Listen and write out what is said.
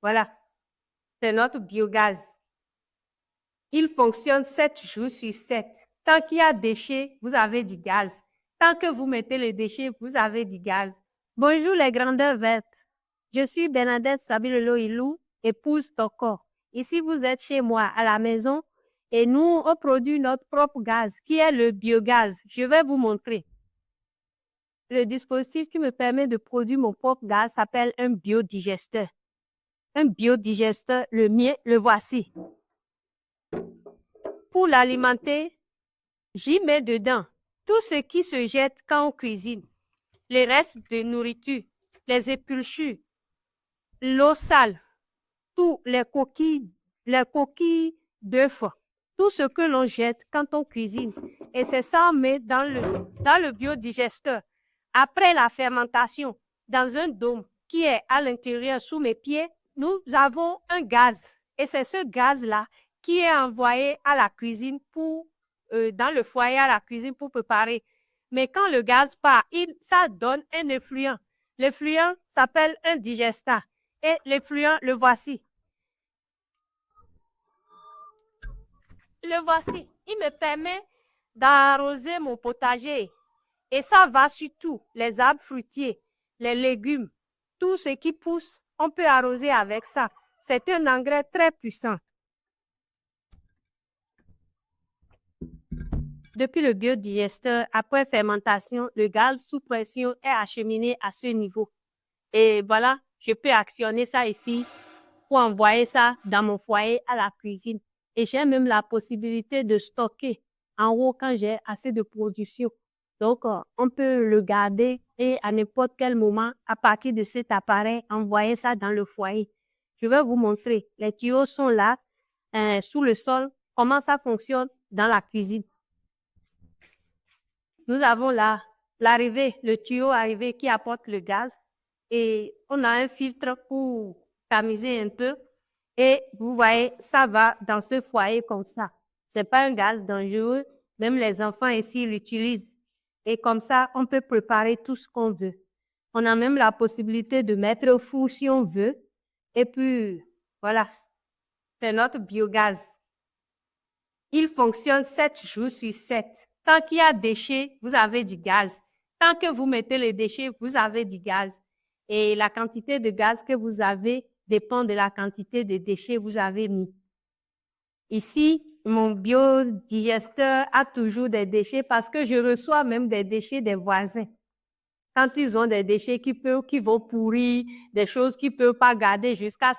Voilà, c'est notre biogaz. Il fonctionne 7 jours sur 7. Tant qu'il y a déchets, vous avez du gaz. Tant que vous mettez les déchets, vous avez du gaz. Bonjour les grandeurs vertes. Je suis Bernadette Sabilolo-Ilou, épouse Toko. Ici, vous êtes chez moi à la maison et nous, on produit notre propre gaz qui est le biogaz. Je vais vous montrer. Le dispositif qui me permet de produire mon propre gaz s'appelle un biodigesteur. Un biodigesteur, le mien, le voici. Pour l'alimenter, j'y mets dedans tout ce qui se jette quand on cuisine. Les restes de nourriture, les épulchures, l'eau sale, tous les coquilles d'œufs, tout ce que l'on jette quand on cuisine. Et c'est ça, on met dans le biodigesteur. Après la fermentation, dans un dôme qui est à l'intérieur sous mes pieds, nous avons un gaz. Et c'est ce gaz-là qui est envoyé à la cuisine dans le foyer à la cuisine pour préparer. Mais quand le gaz part, ça donne un effluent. L'effluent s'appelle un digestat. Et l'effluent, le voici. Le voici. Il me permet d'arroser mon potager. Et ça va sur tout, les arbres fruitiers, les légumes, tout ce qui pousse, on peut arroser avec ça. C'est un engrais très puissant. Depuis le biodigesteur, après fermentation, le gaz sous pression est acheminé à ce niveau. Et voilà, je peux actionner ça ici pour envoyer ça dans mon foyer à la cuisine. Et j'ai même la possibilité de stocker en haut quand j'ai assez de production. Donc, on peut le garder et à n'importe quel moment, à partir de cet appareil, envoyer ça dans le foyer. Je vais vous montrer. Les tuyaux sont là, sous le sol, comment ça fonctionne dans la cuisine. Nous avons là le tuyau arrivé qui apporte le gaz et on a un filtre pour tamiser un peu. Et vous voyez, ça va dans ce foyer comme ça. C'est pas un gaz dangereux. Même les enfants ici l'utilisent. Et comme ça, on peut préparer tout ce qu'on veut. On a même la possibilité de mettre au four si on veut. Et puis, voilà. C'est notre biogaz. Il fonctionne 7 jours sur 7. Tant qu'il y a déchets, vous avez du gaz. Tant que vous mettez les déchets, vous avez du gaz. Et la quantité de gaz que vous avez dépend de la quantité de déchets que vous avez mis. Ici, mon biodigesteur a toujours des déchets parce que je reçois même des déchets des voisins. Quand ils ont des déchets qui vont pourrir, des choses qu'ils ne peuvent pas garder jusqu'à ce